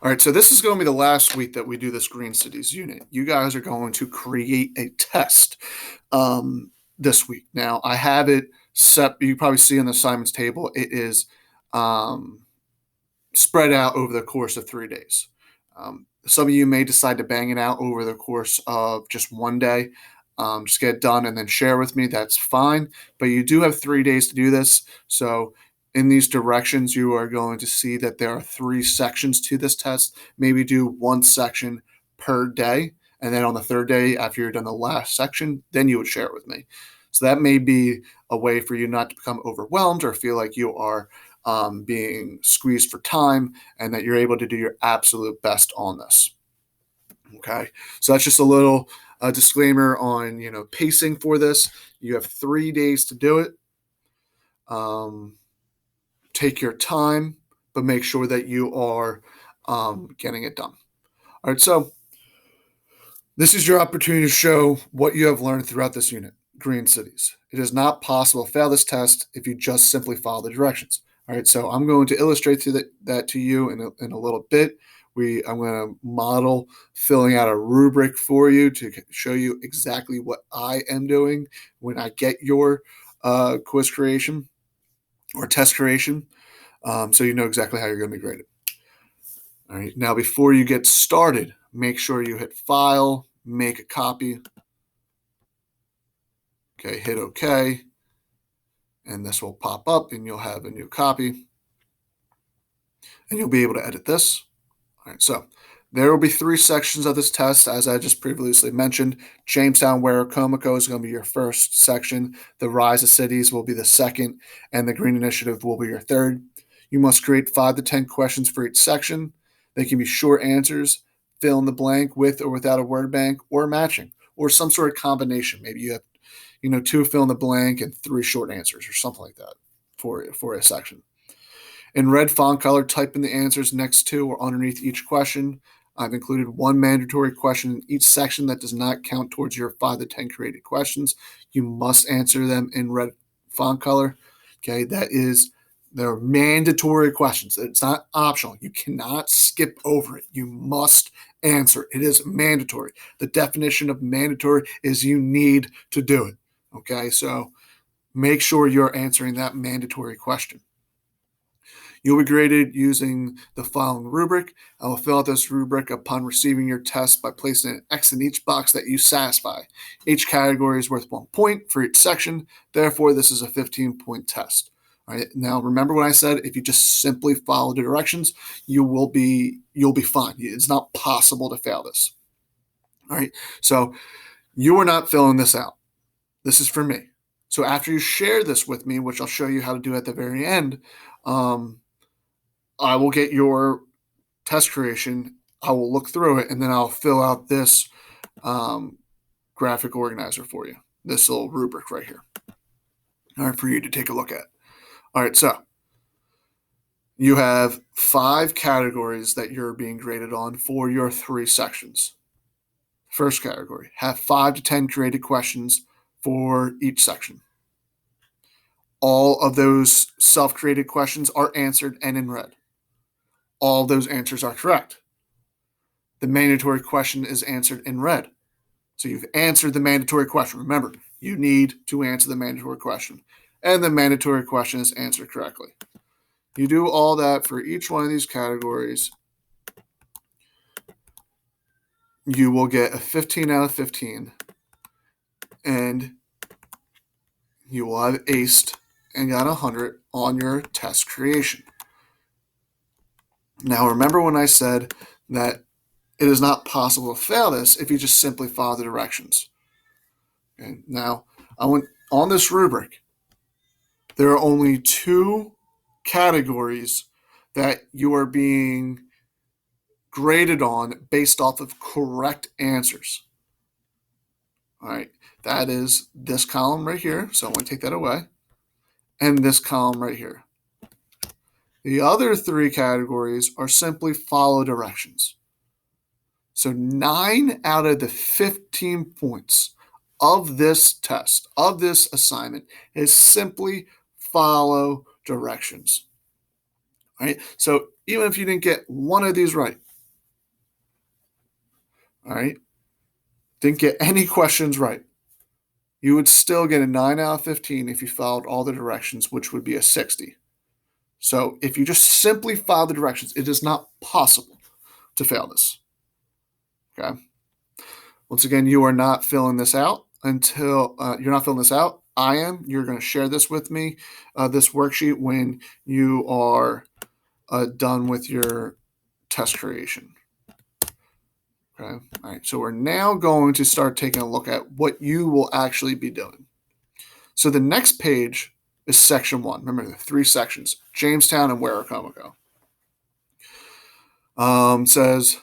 All right, so this is going to be the last week that we do this Green Cities unit. You guys are going to create a test this week. Now, I have it set. You probably see on the assignments table. It is um, spread out over the course of 3 days. Some of you may decide to bang it out over the course of just one day. Just get it done and then share with me. That's fine. But you do have 3 days to do this. So in these directions, you are going to see that there are 3 sections to this test. Maybe do one section per day. And then on the third day, after you're done the last section, then you would share it with me. So that may be a way for you not to become overwhelmed or feel like you are being squeezed for time and that you're able to do your absolute best on this. Okay, so that's just a little disclaimer on pacing for this. You have 3 days to do it. Take your time, but make sure that you are getting it done. All right, so this is your opportunity to show what you have learned throughout this unit, Green Cities. It is not possible to fail this test if you just simply follow the directions. All right, so I'm going to illustrate that to you in a little bit. I'm going to model filling out a rubric for you to show you exactly what I am doing when I get your quiz creation or test creation, so you know exactly how you're going to be graded. All right, now before you get started, make sure you hit File, make a copy. Okay, hit OK, and this will pop up and you'll have a new copy and you'll be able to edit this. All right, so there will be 3 sections of this test, as I just previously mentioned. Jamestown, Ware, Comico is going to be your first section. The Rise of Cities will be the second, and the Green Initiative will be your third. You must create 5 to 10 questions for each section. They can be short answers, fill in the blank with or without a word bank, or matching, or some sort of combination. Maybe you have 2 fill in the blank and 3 short answers or something like that for a section. In red font color, type in the answers next to or underneath each question. I've included 1 mandatory question in each section that does not count towards your 5 to 10 created questions. You must answer them in red font color. Okay, they're mandatory questions. It's not optional. You cannot skip over it. You must answer. It is mandatory. The definition of mandatory is you need to do it. Okay, so make sure you're answering that mandatory question. You'll be graded using the following rubric. I will fill out this rubric upon receiving your test by placing an X in each box that you satisfy. Each category is worth 1 point for each section. Therefore, this is a 15-point test. All right. Now, remember what I said? If you just simply follow the directions, you'll be fine. It's not possible to fail this. All right. So you are not filling this out. This is for me. So after you share this with me, which I'll show you how to do at the very end, I will get your test creation. I will look through it, and then I'll fill out this graphic organizer for you, this little rubric right here. All right, for you to take a look at. All right, so you have 5 categories that you're being graded on for your 3 sections. First category, have 5 to 10 created questions for each section. All of those self-created questions are answered and in red. All those answers are correct. The mandatory question is answered in red. So you've answered the mandatory question. Remember, you need to answer the mandatory question. And the mandatory question is answered correctly. You do all that for each one of these categories. You will get a 15 out of 15. And you will have aced and got 100 on your test creation. Now, remember when I said that it is not possible to fail this if you just simply follow the directions. Okay, now, on this rubric, there are only 2 categories that you are being graded on based off of correct answers. All right, that is this column right here, so I'm going to take that away, and this column right here. The other 3 categories are simply follow directions. So 9 out of the 15 points of this test, of this assignment, is simply follow directions. All right? So even if you didn't get one of these right, All right. Didn't get any questions right. You would still get a 9 out of 15 if you followed all the directions, which would be a 60. So if you just simply follow the directions, it is not possible to fail this. Okay. Once again, you are not filling this out until you're not filling this out. I am. You're going to share this with me, this worksheet, when you are done with your test creation. Okay. All right. So we're now going to start taking a look at what you will actually be doing. So the next page is section 1. Remember the 3 sections: Jamestown and Werowocomoco. Says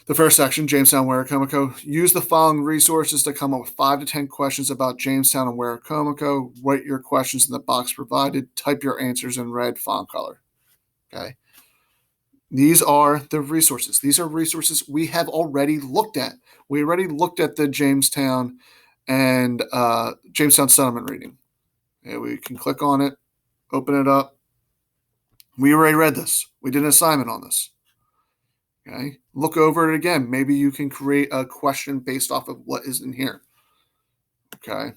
the first section, Jamestown, Werowocomoco. Use the following resources to come up with 5 to 10 questions about Jamestown and Werowocomoco. Write your questions in the box provided. Type your answers in red font color. Okay. These are the resources. These are resources we have already looked at. We already looked at the Jamestown and Jamestown settlement reading. Okay, we can click on it, open it up. We already read this. We did an assignment on this. Okay, look over it again. Maybe you can create a question based off of what is in here. Okay.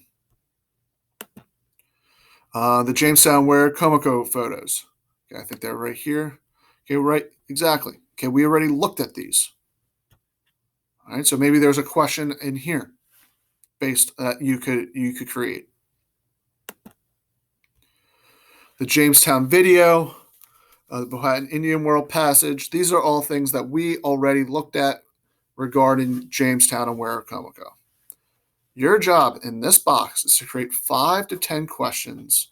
The Jamestown Werowocomoco photos. Okay, I think they're right here. Okay, right, exactly. Okay, we already looked at these. All right, so maybe there's a question in here based you could create. The Jamestown video, the Powhatan Indian World Passage. These are all things that we already looked at regarding Jamestown and Werowocomoco. Your job in this box is to create 5 to 10 questions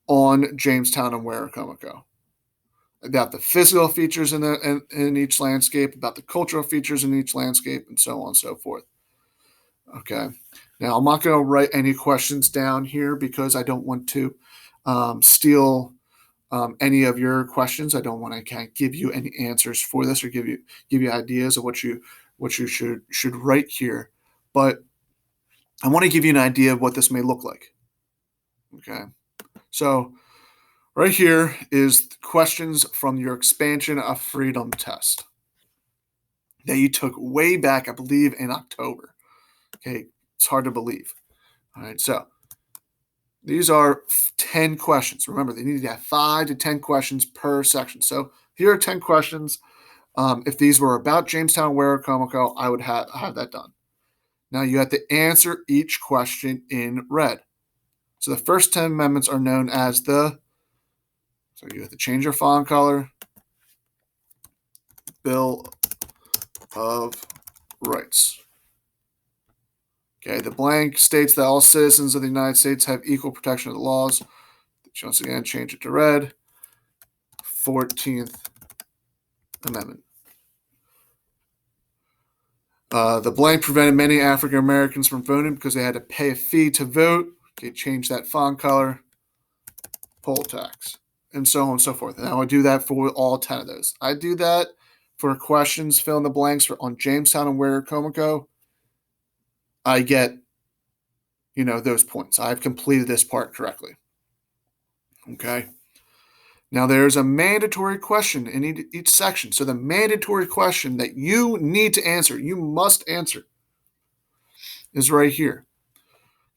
on Jamestown and Werowocomoco, about the physical features in each landscape, about the cultural features in each landscape, and so on and so forth. Okay. Now, I'm not going to write any questions down here because I don't want to steal any of your questions. I don't want to kind of give you any answers for this or give you ideas of what you should write here. But I want to give you an idea of what this may look like. Okay. So right here is questions from your expansion of freedom test that you took way back, I believe, in October. Okay. It's hard to believe. All right. So these are 10 questions. Remember, they need to have 5 to 10 questions per section. So here are 10 questions. If these were about Jamestown and Werowocomoco, I would have that done. Now you have to answer each question in red. So the first 10 amendments are known as so you have to change your font color, Bill of Rights. Okay, the blank states that all citizens of the United States have equal protection of the laws. Once again, change it to red. 14th Amendment. The blank prevented many African Americans from voting because they had to pay a fee to vote. Okay, change that font color. Poll tax. And so on and so forth. And I would do that for all 10 of those. I do that for questions, fill in the blanks on Jamestown and Werowocomoco. I get, those points. I've completed this part correctly. Okay. Now there's a mandatory question in each section. So the mandatory question that you need to answer, you must answer, is right here.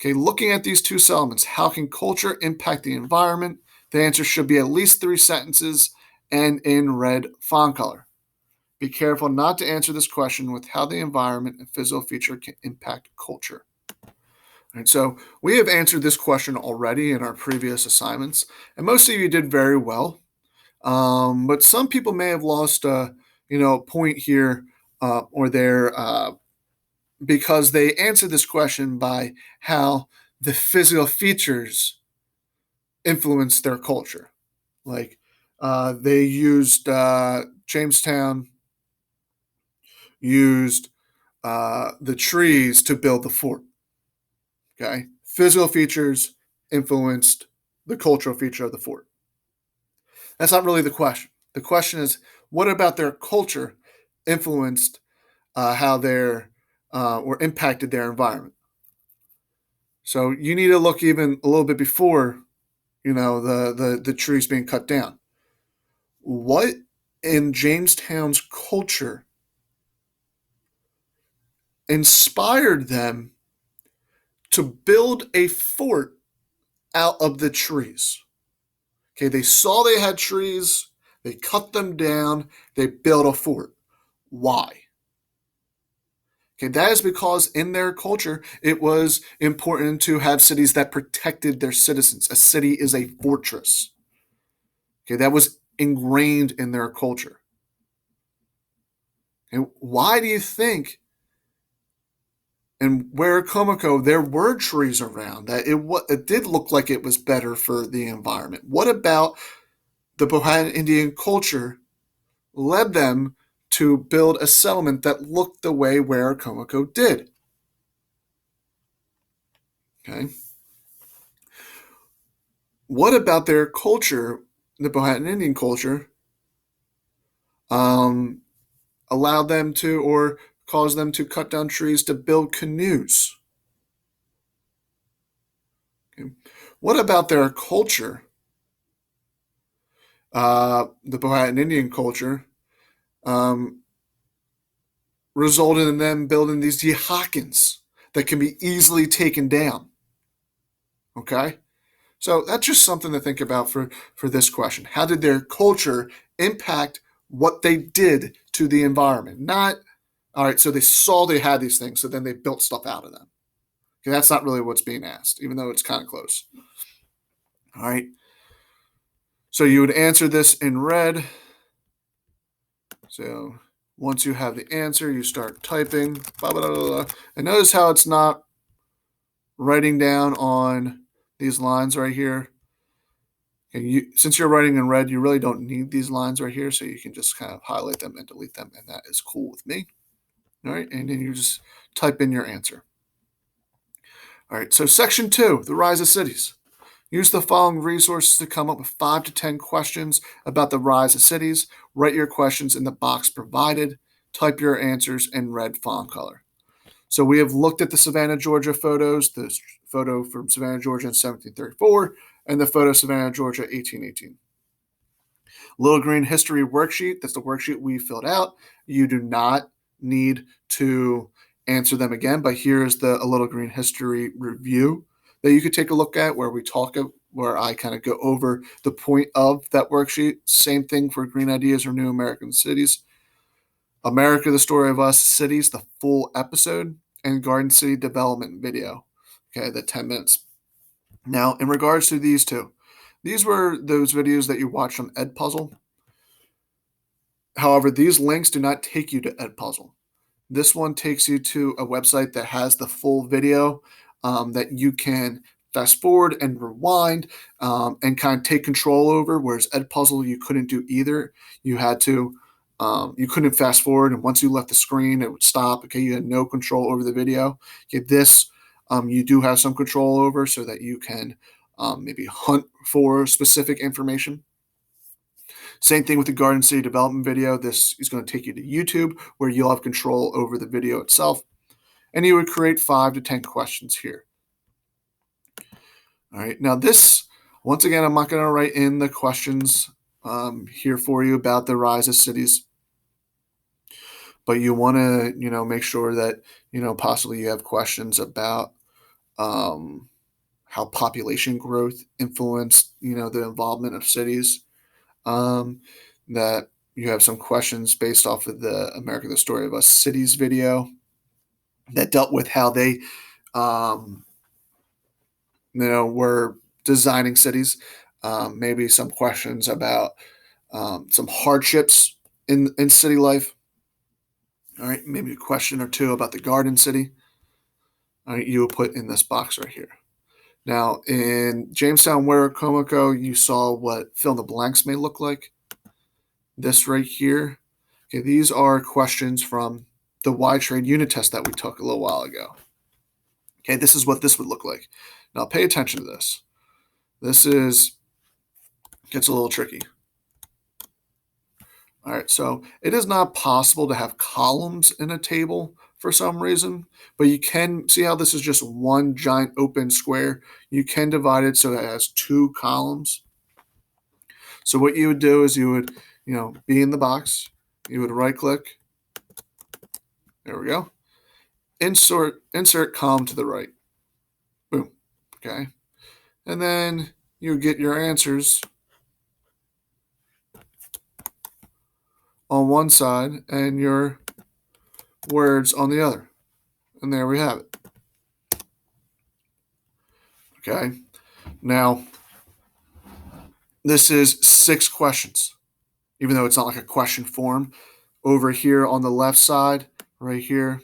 Okay, looking at these 2 settlements, how can culture impact the environment? The answer should be at least 3 sentences and in red font color. Be careful not to answer this question with how the environment and physical feature can impact culture. All right, so we have answered this question already in our previous assignments, and most of you did very well. But some people may have lost a point here or there because they answered this question by how the physical features influence their culture. Like they used Jamestown used the trees to build the fort. Okay, physical features influenced the cultural feature of the fort. That's not really the question. The question is, what about their culture influenced how they're or impacted their environment? So you need to look even a little bit before, the trees being cut down. What in Jamestown's culture inspired them to build a fort out of the trees. Okay, they saw they had trees, they cut them down, they built a fort. Why? Okay, that is because in their culture, it was important to have cities that protected their citizens. A city is a fortress. Okay, that was ingrained in their culture. And why do you think in Waracomico there were trees around that it did look like it was better for the environment? What about the Powhatan Indian culture led them to build a settlement that looked the way Waracomico did? Okay. What about their culture, the Powhatan Indian culture, um, allowed them to or caused them to cut down trees to build canoes? Okay. What about their culture, the Powhatan Indian culture, um, resulted in them building these Yehakans that can be easily taken down? Okay. So that's just something to think about for this question. How did their culture impact what they did to the environment? Not, all right, so they saw they had these things, so then they built stuff out of them. Okay, that's not really what's being asked, even though it's kind of close. All right. So you would answer this in red. So once you have the answer, you start typing. Blah, blah, blah, blah. And notice how it's not writing down on these lines right here. And since you're writing in red, you really don't need these lines right here, so you can just kind of highlight them and delete them, and that is cool with me. All right, and then you just type in your answer. All right, so section 2, the rise of cities. Use the following resources to come up with 5 to 10 questions about the rise of cities. Write your questions in the box provided. Type your answers in red font color. So we have looked at the Savannah, Georgia photos, the photo from Savannah, Georgia in 1734, and the photo of Savannah, Georgia, 1818. Little Green History Worksheet, that's the worksheet we filled out. You do not need to answer them again, but here's a Little Green History review that you could take a look at where I kind of go over the point of that worksheet. Same thing for Green Ideas or New American Cities. America, the Story of Us Cities, the full episode, and Garden City Development video. Okay, the 10 minutes. Now, in regards to these two, these were those videos that you watched on Edpuzzle. However, these links do not take you to Edpuzzle. This one takes you to a website that has the full video that you can fast forward and rewind and kind of take control over. Whereas Edpuzzle, you couldn't do either. You had to, you couldn't fast forward, and once you left the screen, it would stop. Okay, you had no control over the video. Okay, this you do have some control over, so that you can maybe hunt for specific information. Same thing with the Garden City Development video. This is going to take you to YouTube where you'll have control over the video itself. And you would create 5 to 10 questions here. All right. Now this, once again, I'm not going to write in the questions here for you about the rise of cities. But you want to, make sure that, possibly you have questions about how population growth influenced, the involvement of cities. That you have some questions based off of the America, the Story of Us Cities video that dealt with how they, were designing cities. Maybe some questions about some hardships in city life. All right, maybe a question or two about the Garden City. All right, you will put in this box right here. Now, in Jamestown, Waracomico, you saw what fill in the blanks may look like. This right here. Okay, these are questions from the Y-Trade unit test that we took a little while ago. Okay, this is what this would look like. Now pay attention to this. This gets a little tricky. All right, so it is not possible to have columns in a table for some reason, but you can see how this is just one giant open square. You can divide it so that it has 2 columns. So what you would do is you would, be in the box. You would right click. There we go. insert column to the right. Boom. Okay. And then you get your answers on one side and your words on the other. And there we have it. Okay. Now, this is 6 questions, even though it's not like a question form. Over here on the left side, right here,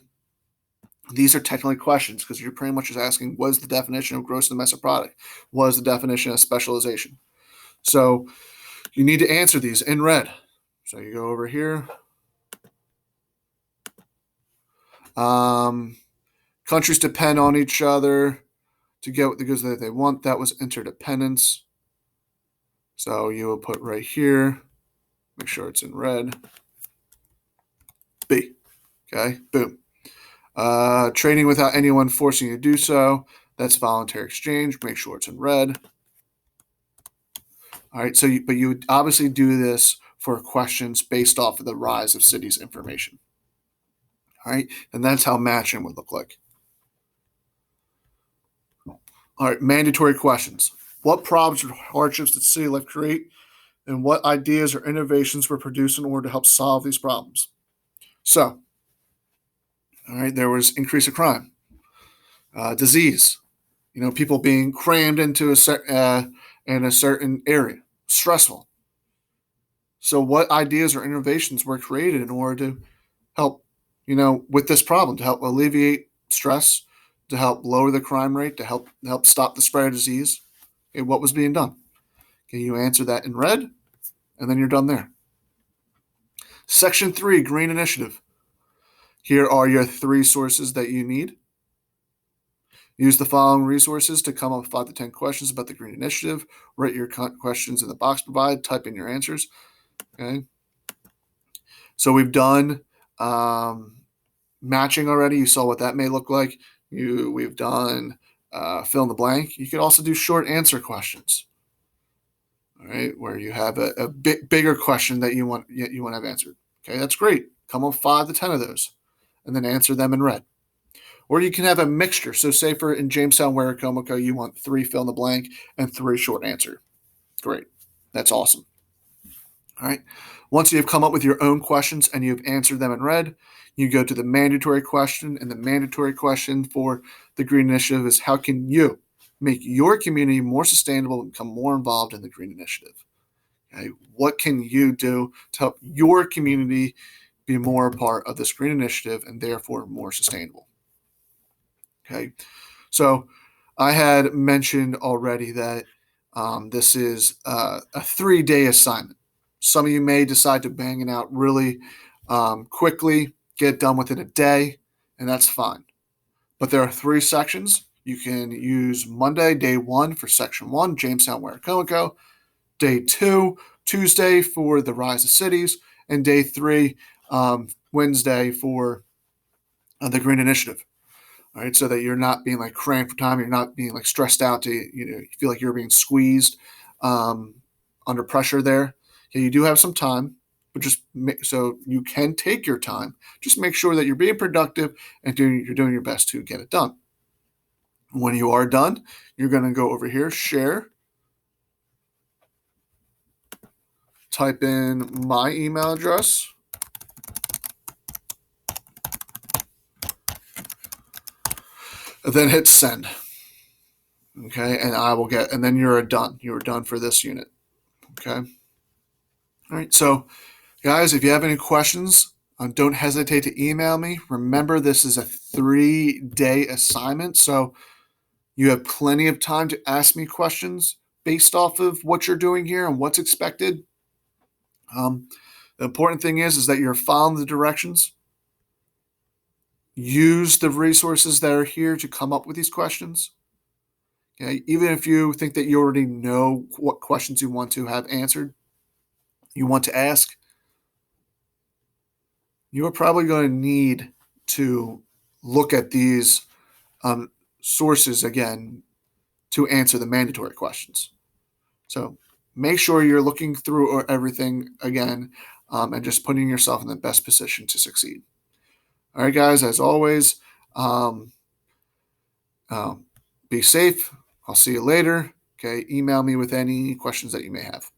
these are technically questions because you're pretty much just asking what is the definition of gross domestic product? What is the definition of specialization? So you need to answer these in red. So you go over here. Countries depend on each other to get what the goods that they want. That was interdependence. So you will put right here, make sure it's in red. B. Okay, boom. Trading without anyone forcing you to do so. That's voluntary exchange. Make sure it's in red. All right. But you would obviously do this for questions based off of the rise of cities information. All right. And that's how matching would look like. All right. Mandatory questions. What problems or hardships did city life create? And what ideas or innovations were produced in order to help solve these problems? So, all right, there was increase of crime, disease, people being crammed into in a certain area, stressful. So, what ideas or innovations were created in order to help, with this problem, to help alleviate stress, to help lower the crime rate, to help stop the spread of disease? Okay, what was being done? Okay, you answer that in red, and then you're done there. Section 3, Green Initiative. Here are your 3 sources that you need. Use the following resources to come up with 5 to 10 questions about the Green Initiative. Write your questions in the box provided. Type in your answers. Okay. So we've done matching already. You saw what that may look like. We've done fill in the blank. You could also do short answer questions. All right, where you have a bigger question that you want to have answered. Okay, that's great. Come up with 5 to 10 of those, and then answer them in red. Or you can have a mixture. So say for in Jamestown, Wacomico, you want 3 fill in the blank and 3 short answer. Great. That's awesome. All right. Once you have come up with your own questions and you've answered them in red, you go to the mandatory question. And the mandatory question for the Green Initiative is how can you make your community more sustainable and become more involved in the Green Initiative? Okay. What can you do to help your community be more a part of this Green Initiative and therefore more sustainable? Okay, so I had mentioned already that this is a 3-day assignment. Some of you may decide to bang it out really quickly, get it done within a day, and that's fine. But there are 3 sections. You can use Monday, day 1 for section 1, Jamestown, Wacomico, day 2, Tuesday for the rise of cities, and day 3, Wednesday for the Green Initiative. All right, so that you're not being like cramped for time, you're not being like stressed out to you feel like you're being squeezed under pressure there. Okay, you do have some time, but so you can take your time. Just make sure that you're being productive and you're doing your best to get it done. When you are done, you're going to go over here, share, type in my email address. Then hit send. Okay, and and then you're done. You're done for this unit. Okay. All right. So, guys, if you have any questions, don't hesitate to email me. Remember, this is a 3-day assignment, so you have plenty of time to ask me questions based off of what you're doing here and what's expected. The important thing is that you're following the directions. Use the resources that are here to come up with these questions. Okay, even if you think that you already know what questions you want to have answered, you want to ask, you are probably going to need to look at these sources again to answer the mandatory questions. So make sure you're looking through everything again and just putting yourself in the best position to succeed. All right, guys, as always, Um, be safe. I'll see you later. Okay. Email me with any questions that you may have.